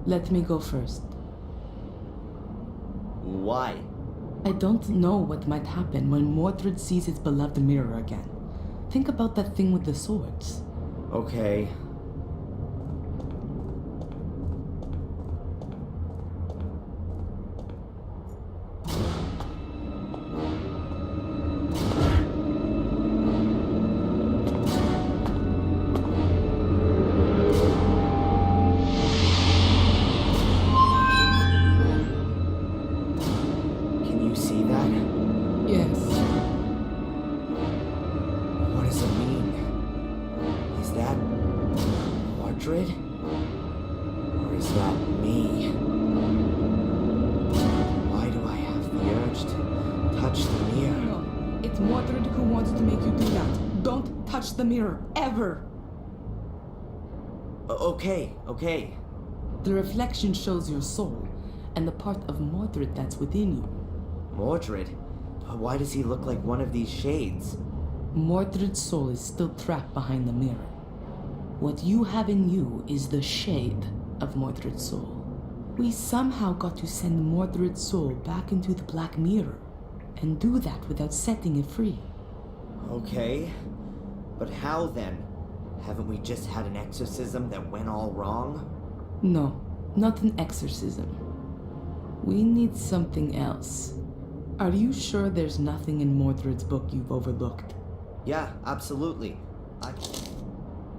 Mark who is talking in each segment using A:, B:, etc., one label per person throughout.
A: Let me go first.
B: Why?
A: I don't know what might happen when Mordred sees his beloved mirror again. Think about that thing with the swords.
B: Okay. Or is that me? Why do I have the urge to touch the mirror?
A: No, it's Mordred who wants to make you do that. Don't touch the mirror, ever!
B: Okay.
A: The reflection shows your soul, and the part of Mordred that's within you.
B: Mordred? Why does he look like one of these shades?
A: Mordred's soul is still trapped behind the mirror. What you have in you is the shade of Mordred's soul. We somehow got to send Mordred's soul back into the Black Mirror, and do that without setting it free.
B: Okay, but how then? Haven't we just had an exorcism that went all wrong?
A: No, not an exorcism. We need something else. Are you sure there's nothing in Mordred's book you've overlooked?
B: Yeah, absolutely.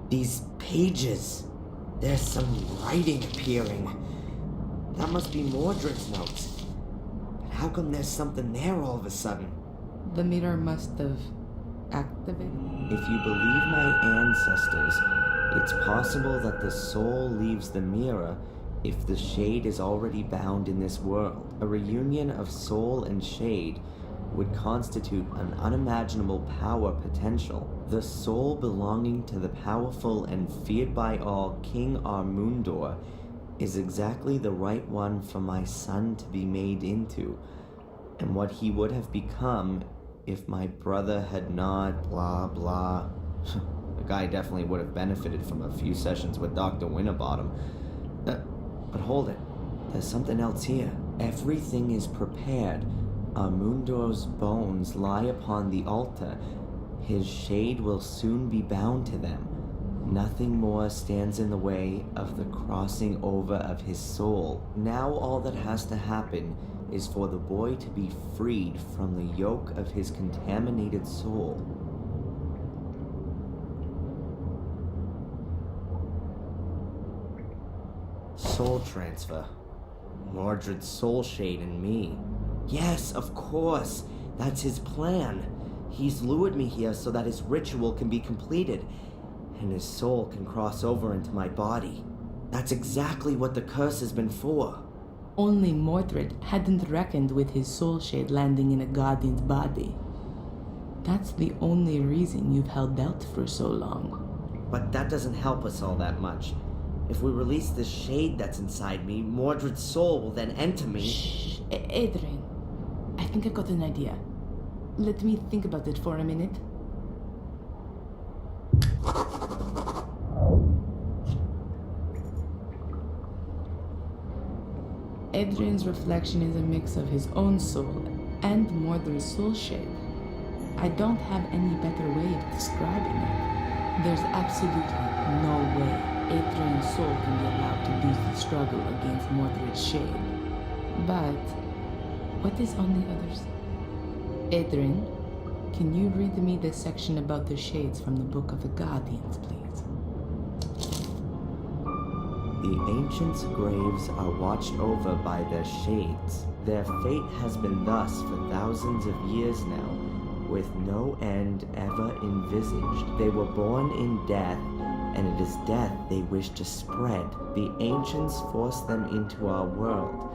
B: These pages. There's some writing appearing. That must be Mordred's notes. But how come there's something there all of a sudden?
A: The mirror must have activated.
B: If you believe my ancestors, it's possible that the soul leaves the mirror if the shade is already bound in this world. A reunion of soul and shade would constitute an unimaginable power potential. The soul belonging to the powerful and feared by all King Armundor is exactly the right one for my son to be made into, and what he would have become if my brother had not blah blah. The guy definitely would have benefited from a few sessions with Dr. Winterbottom. But hold it, there's something else here. Everything is prepared. Armundor's bones lie upon the altar. His shade will soon be bound to them. Nothing more stands in the way of the crossing over of his soul. Now all that has to happen is for the boy to be freed from the yoke of his contaminated soul. Soul transfer. Mordred's soul shade in me. Yes, of course. That's his plan. He's lured me here so that his ritual can be completed, and his soul can cross over into my body. That's exactly what the curse has been for.
A: Only Mordred hadn't reckoned with his soul shade landing in a guardian's body. That's the only reason you've held out for so long.
B: But that doesn't help us all that much. If we release the shade that's inside me, Mordred's soul will then enter me.
A: Shh, Adrian. I think I've got an idea. Let me think about it for a minute. Adrian's reflection is a mix of his own soul and Mordred's soul shade. I don't have any better way of describing it. There's absolutely no way Adrian's soul can be allowed to lose the struggle against Mordred's shade. But what is on the other side? Adrian, can you read me the section about the shades from the Book of the Guardians, please?
B: The ancients' graves are watched over by their shades. Their fate has been thus for thousands of years now, with no end ever envisaged. They were born in death, and it is death they wish to spread. The ancients forced them into our world.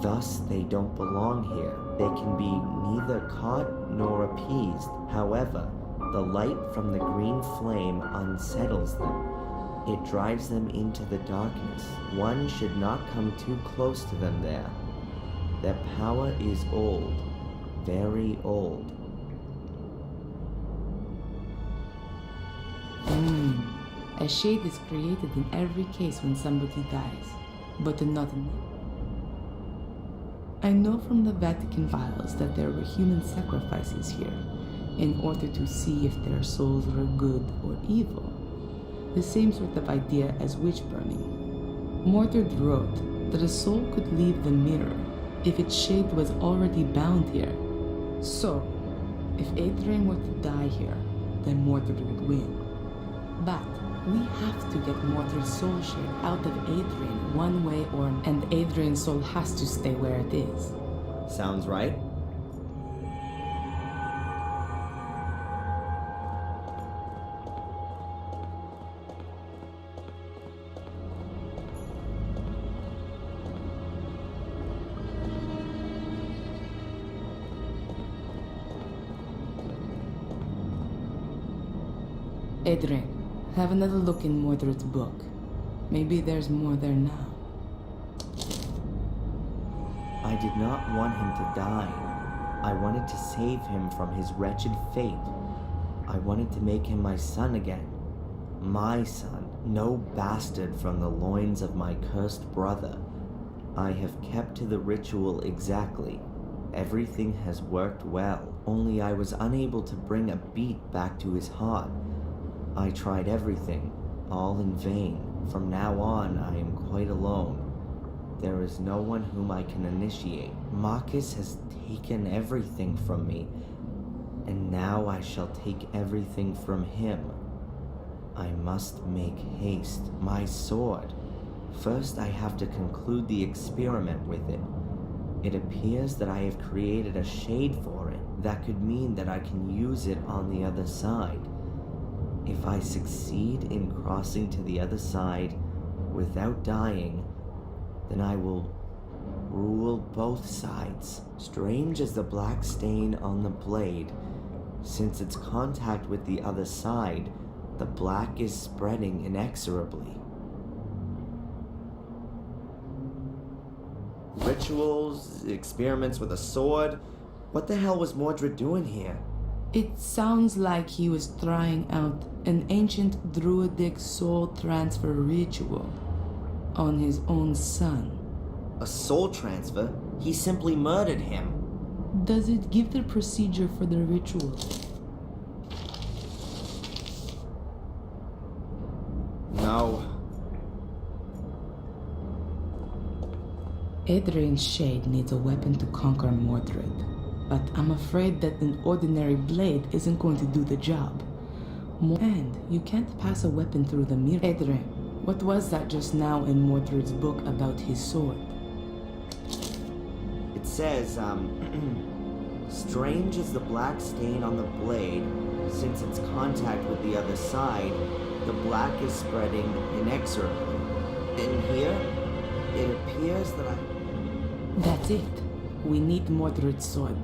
B: Thus, they don't belong here. They can be neither caught nor appeased. However, the light from the green flame unsettles them. It drives them into the darkness. One should not come too close to them there. Their power is old, very old.
A: A shade is created in every case when somebody dies. but not in. I know from the Vatican files that there were human sacrifices here in order to see if their souls were good or evil. The same sort of idea as witch burning. Mordred wrote that a soul could leave the mirror if its shade was already bound here. So, if Adrian were to die here, then Mordred would win. But we have to get Mordred's soul shade out of Adrian one way or another, and Adrian's soul has to stay where it is.
B: Sounds right.
A: Adrian, have another look in Mordred's book. Maybe there's more there now.
B: I did not want him to die. I wanted to save him from his wretched fate. I wanted to make him my son again. My son, no bastard from the loins of my cursed brother. I have kept to the ritual exactly. Everything has worked well, only I was unable to bring a beat back to his heart. I tried everything, all in vain. From now on, I am quite alone. There is no one whom I can initiate. Marcus has taken everything from me, and now I shall take everything from him. I must make haste. My sword. First, I have to conclude the experiment with it. It appears that I have created a shade for it. That could mean that I can use it on the other side. If I succeed in crossing to the other side without dying, then I will rule both sides. Strange as the black stain on the blade, since its contact with the other side, the black is spreading inexorably. Rituals, experiments with a sword. What the hell was Mordred doing here?
A: It sounds like he was trying out an ancient druidic soul transfer ritual on his own son.
B: A soul transfer? He simply murdered him.
A: Does it give the procedure for the ritual?
B: No.
A: Adrian's shade needs a weapon to conquer Mordred, but I'm afraid that an ordinary blade isn't going to do the job. And you can't pass a weapon through the mirror. Adrian, what was that just now in Mordred's book about his sword?
B: It says, strange as the black stain on the blade, since its contact with the other side, the black is spreading inexorably. In here, it appears that
A: That's it. We need Mordred's sword.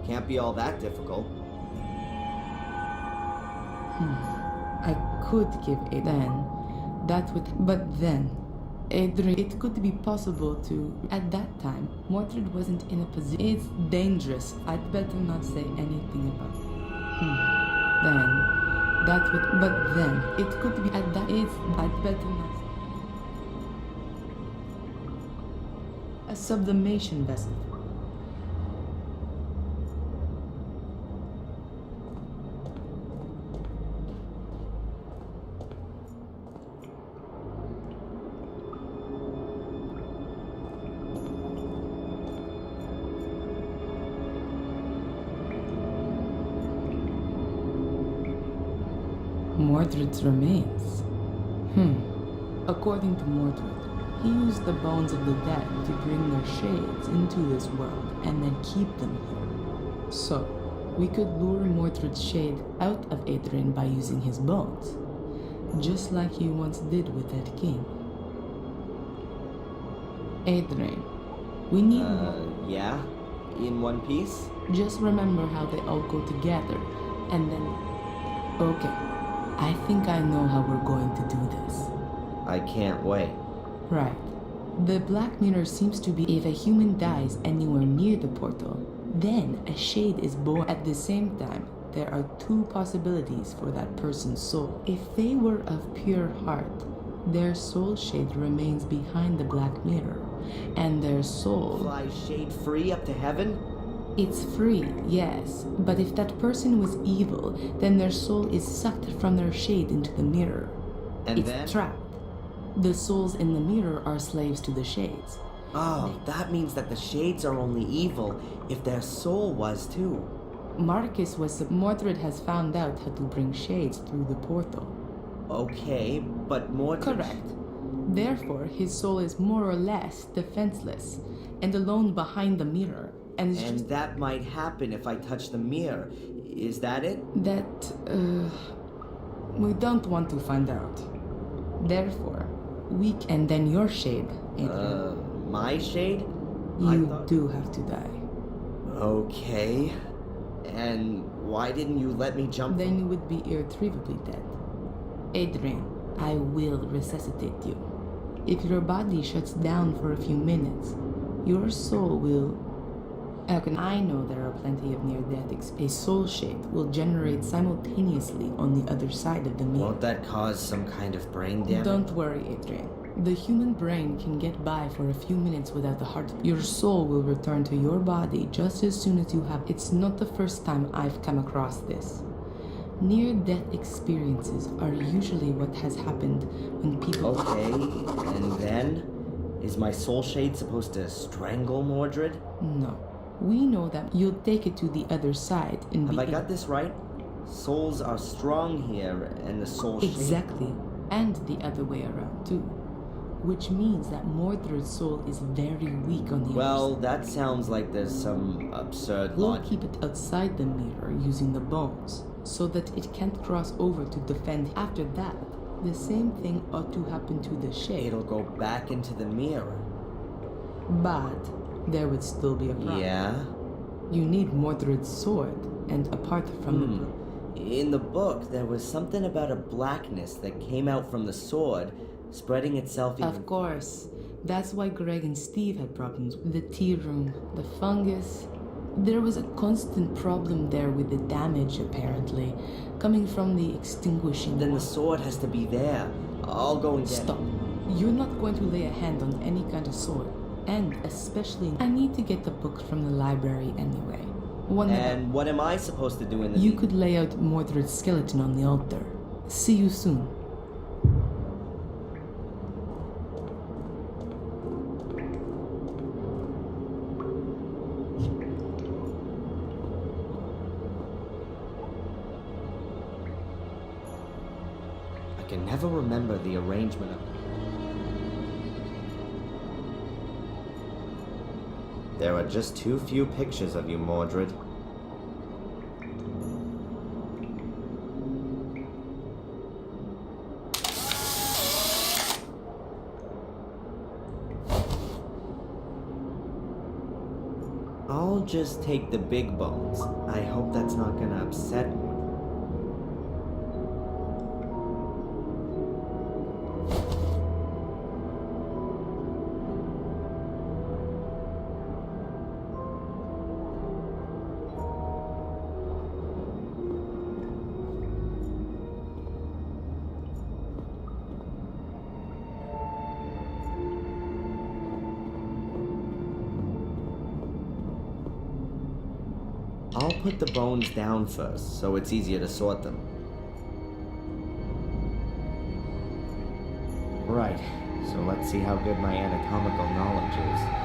B: Can't be all that difficult.
A: I could give it then. That would... But then, Adrian, it could be possible to... At that time, Mordred wasn't in a position... It's dangerous. I'd better not say anything about it. Then, that would... But then, it could be... At that... It's... I'd better not... A sublimation vessel. Mordred's remains. According to Mordred, he used the bones of the dead to bring their shades into this world and then keep them here. So, we could lure Mordred's shade out of Adrian by using his bones, just like he once did with that king. Adrian, we need...
B: Yeah? In one piece?
A: Just remember how they all go together, and then... Okay, I think I know how we're going to do this.
B: I can't wait.
A: Right. The black mirror seems to be if a human dies anywhere near the portal, then a shade is born. At the same time, there are two possibilities for that person's soul. If they were of pure heart, Their soul shade remains behind the black mirror, and their soul...
B: Fly shade free up to heaven?
A: It's free, yes, but if that person was evil, then their soul is sucked from their shade into the mirror.
B: And
A: it's
B: then?
A: trapped. The souls in the mirror are slaves to the shades.
B: Oh, that means that the shades are only evil if their soul was too.
A: Marcus was... Mordred has found out how to bring shades through the portal.
B: Okay, but Mordred...
A: Correct. Therefore, his soul is more or less defenseless and alone behind the mirror. And
B: that might happen if I touch the mirror. Is that it?
A: We don't want to find out. Therefore, and then your shade, Adrian.
B: My shade?
A: You do have to die.
B: Okay. And why didn't you let me jump?
A: Then you would be irretrievably dead. Adrian, I will resuscitate you. If your body shuts down for a few minutes, your soul will... I know there are plenty of near-death experiences. A soul shade will generate simultaneously on the other side of the mirror.
B: Won't that cause some kind of brain damage?
A: Don't worry, Adrian. The human brain can get by for a few minutes without the heart. Your soul will return to your body just as soon as you have... It's not the first time I've come across this. Near-death experiences are usually what has happened when people...
B: Okay, and then? Is my soul shade supposed to strangle Mordred?
A: No. We know that you'll take it to the other side and
B: Have I got this right? Souls are strong here, and the soul shade...
A: Exactly. And the other way around, too. Which means that Mordred's soul is very weak on the other
B: Well,
A: side.
B: that sounds like there's some absurd
A: We'll
B: logic.
A: keep it outside the mirror using the bones, so that it can't cross over to defend. After that, the same thing ought to happen to the shade.
B: It'll go back into the mirror.
A: But there would still be a problem.
B: Yeah?
A: You need Mordred's sword, and apart from the book.
B: In the book, there was something about a blackness that came out from the sword, spreading itself even...
A: Of course. That's why Greg and Steve had problems with the tea room, the fungus. There was a constant problem there with the damage, apparently, coming from the extinguishing...
B: Then the sword has to be there. I'll go and get...
A: Stop. You're not going to lay a hand on any kind of sword. And especially... I need to get the book from the library anyway.
B: And what am I supposed to do in the...
A: You could lay out Mordred's skeleton on the altar. See you soon.
B: I can never remember the arrangement of... There are just too few pictures of you, Mordred. I'll just take the big bones. I hope that's not gonna upset Mordred. I'll put the bones down first, so it's easier to sort them. Right, so let's see how good my anatomical knowledge is.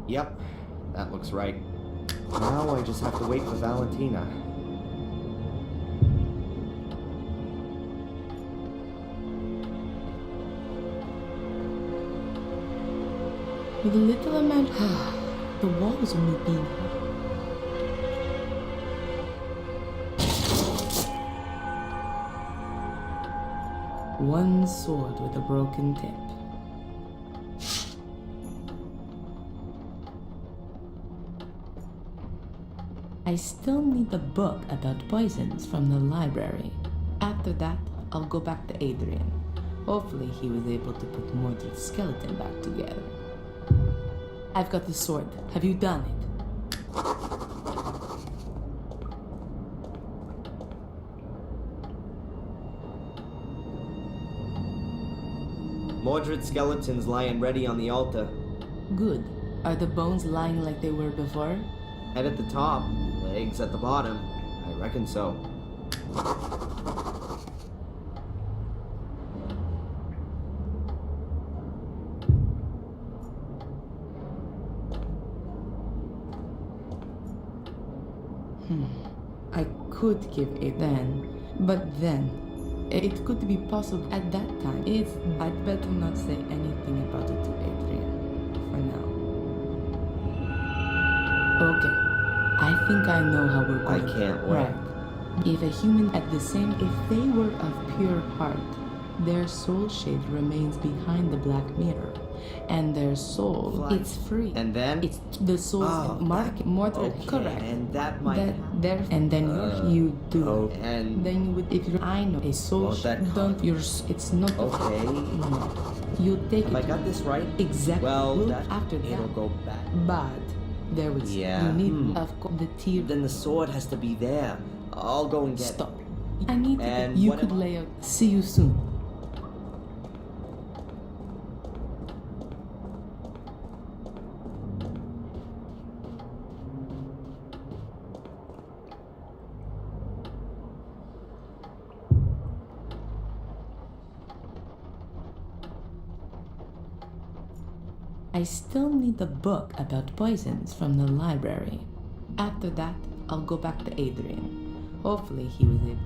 B: Yep, that looks right. Now I just have to wait for Valentina.
A: With a little amount the wall was only being one sword with a broken tip. I still need the book about poisons from the library. After that, I'll go back to Adrian. Hopefully he was able to put Mordred's skeleton back together. I've got the sword. Have you done it?
B: Mordred's skeleton's lying ready on the altar.
A: Good. Are the bones lying like they were before?
B: Head at the top, legs at the bottom. I reckon so.
A: I could give it then, but then it could be possible at that time. I'd better not say anything about it to Adrian for now. Okay, I think I know how we're going.
B: I can't wait.
A: Right. If a human if they were of pure heart, their soul shade remains behind the black mirror. And their soul, it's free.
B: And then?
A: It's the soul's Mordred,
B: okay,
A: correct.
B: And that might
A: And then you do.
B: Oh, and
A: then you would, if you're, I know, a soul, don't, it's not,
B: okay.
A: No. You take
B: Have
A: it.
B: I got this right?
A: Exactly.
B: Well,
A: after that,
B: it'll go back.
A: But there was,
B: Yeah.
A: you need, of course, the tear.
B: Then the sword has to be there. I'll go and get
A: Stop. I need
B: And
A: to, you
B: what
A: could
B: am I-
A: lay out, see you soon. I still need the book about poisons from the library. After that, I'll go back to Adrian. Hopefully he was able.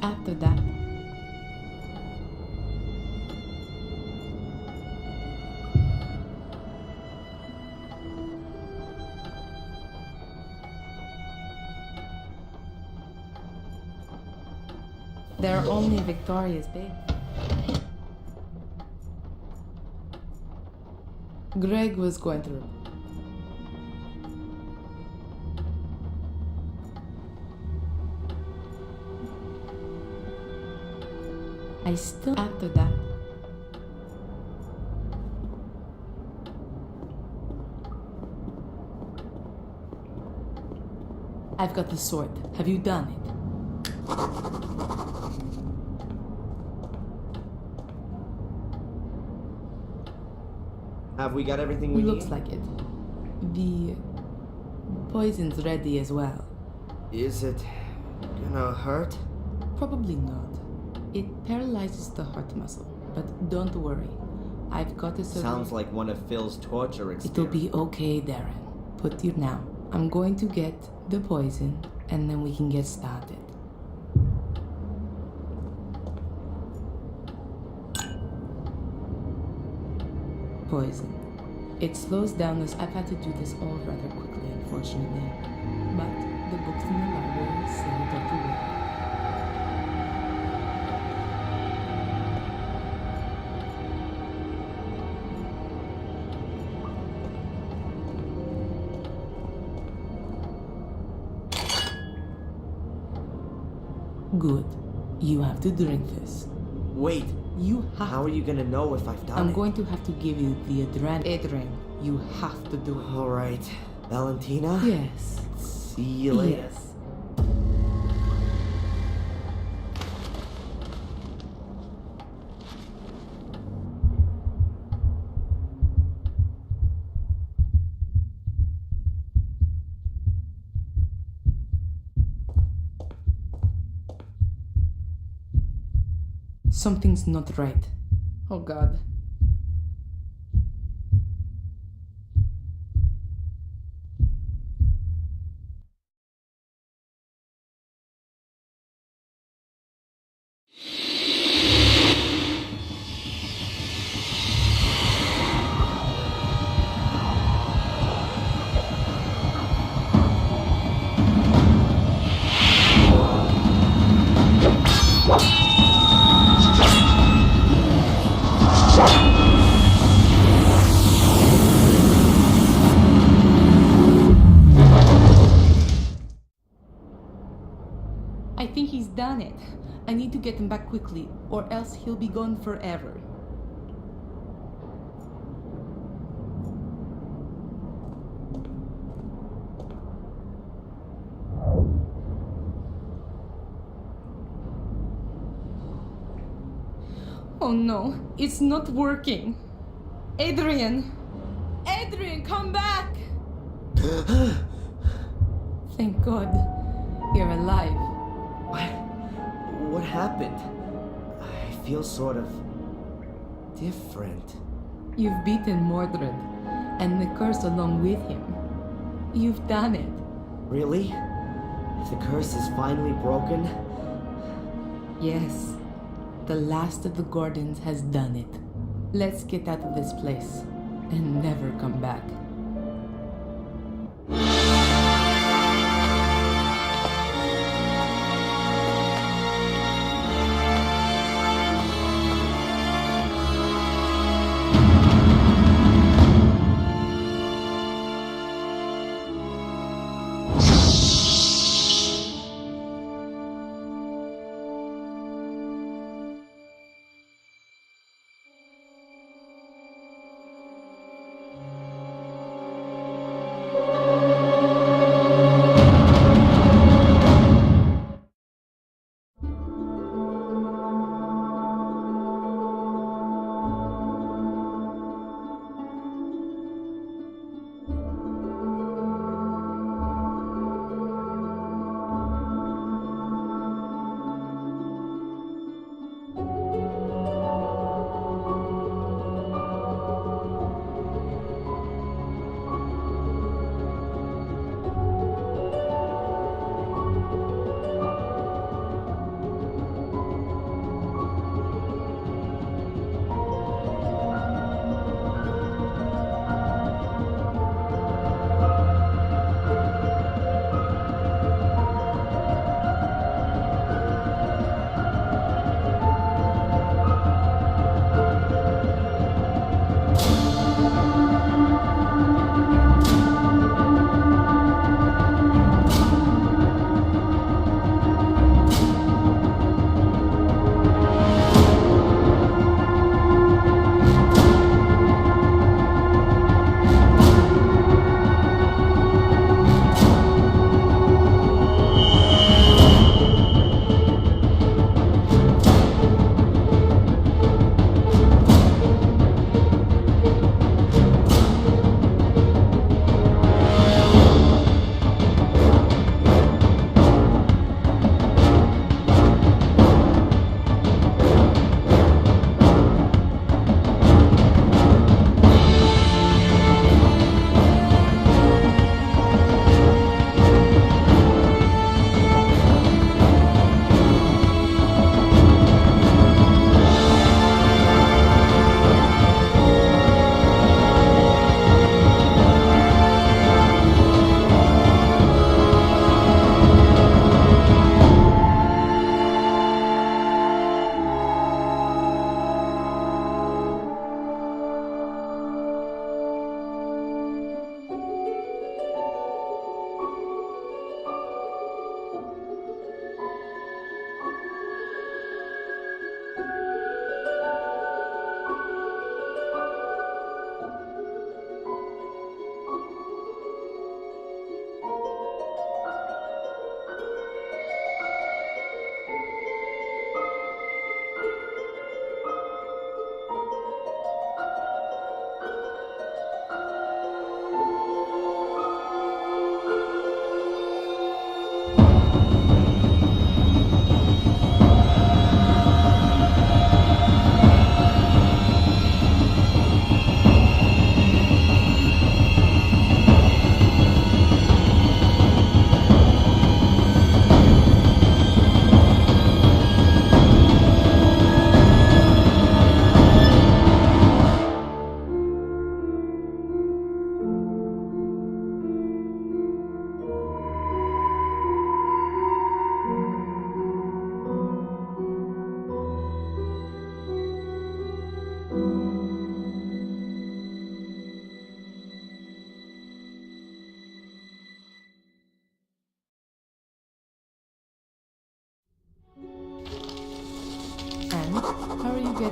A: After that, they're only Victoria's baby. Greg was going through. After that. I've got the sword. Have you done it?
B: Have we got everything we need?
A: Looks like it. The poison's ready as well.
B: Is it gonna hurt?
A: Probably not. It paralyzes the heart muscle, but don't worry. I've got a surgery.
B: Sounds like one of Phil's torture experiments.
A: It'll be okay, Darren. Put you now. I'm going to get the poison, and then we can get started. Poison. It slows down as I've had to do this all rather quickly, unfortunately. But the books in the library say that you will. Good. You have to drink this.
B: Wait,
A: You have
B: how are you gonna know if I've done it?
A: I'm going to have to give you the adrenaline. You have to do it.
B: Alright. Valentina?
A: Yes.
B: See you later.
A: Yes. Something's not right. Oh God. I think he's done it. I need to get him back quickly, or else he'll be gone forever. Oh no, it's not working. Adrian! Adrian, come back! Thank God, you're alive.
B: What happened? I feel sort of different.
A: You've beaten Mordred, and the curse along with him. You've done it.
B: Really? The curse is finally broken?
A: Yes, the last of the Gordons has done it. Let's get out of this place and never come back.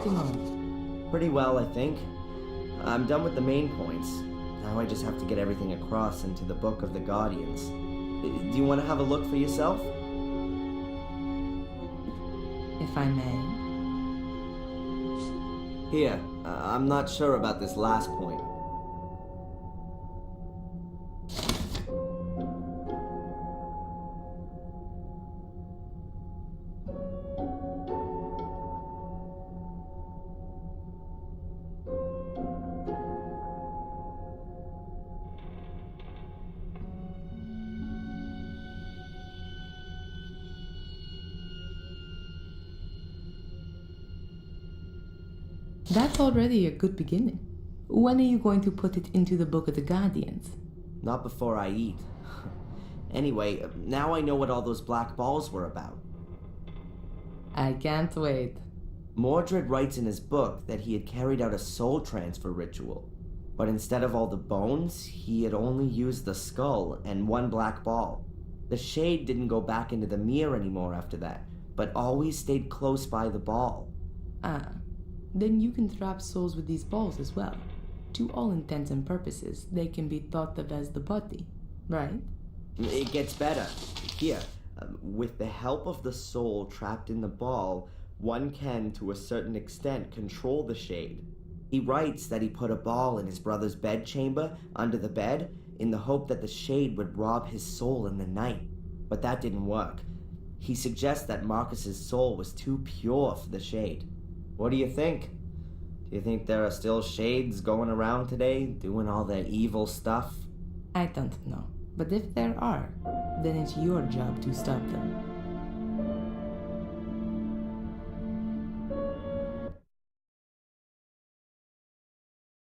A: getting on?
B: Pretty well, I think. I'm done with the main points. Now I just have to get everything across into the Book of the Guardians. Do you want to have a look for yourself?
A: If I may.
B: Here, I'm not sure about this last point.
A: That's already a good beginning. When are you going to put it into the Book of the Guardians?
B: Not before I eat. Anyway, now I know what all those black balls were about.
A: I can't wait.
B: Mordred writes in his book that he had carried out a soul transfer ritual, but instead of all the bones, he had only used the skull and one black ball. The shade didn't go back into the mirror anymore after that, but always stayed close by the ball.
A: Ah, then you can trap souls with these balls as well. To all intents and purposes, they can be thought of as the body, right?
B: It gets better. Here, with the help of the soul trapped in the ball, one can, to a certain extent, control the shade. He writes that he put a ball in his brother's bedchamber, under the bed, in the hope that the shade would rob his soul in the night. But that didn't work. He suggests that Marcus's soul was too pure for the shade. What do you think? Do you think there are still shades going around today, doing all their evil stuff?
A: I don't know. But if there are, then it's your job to stop them.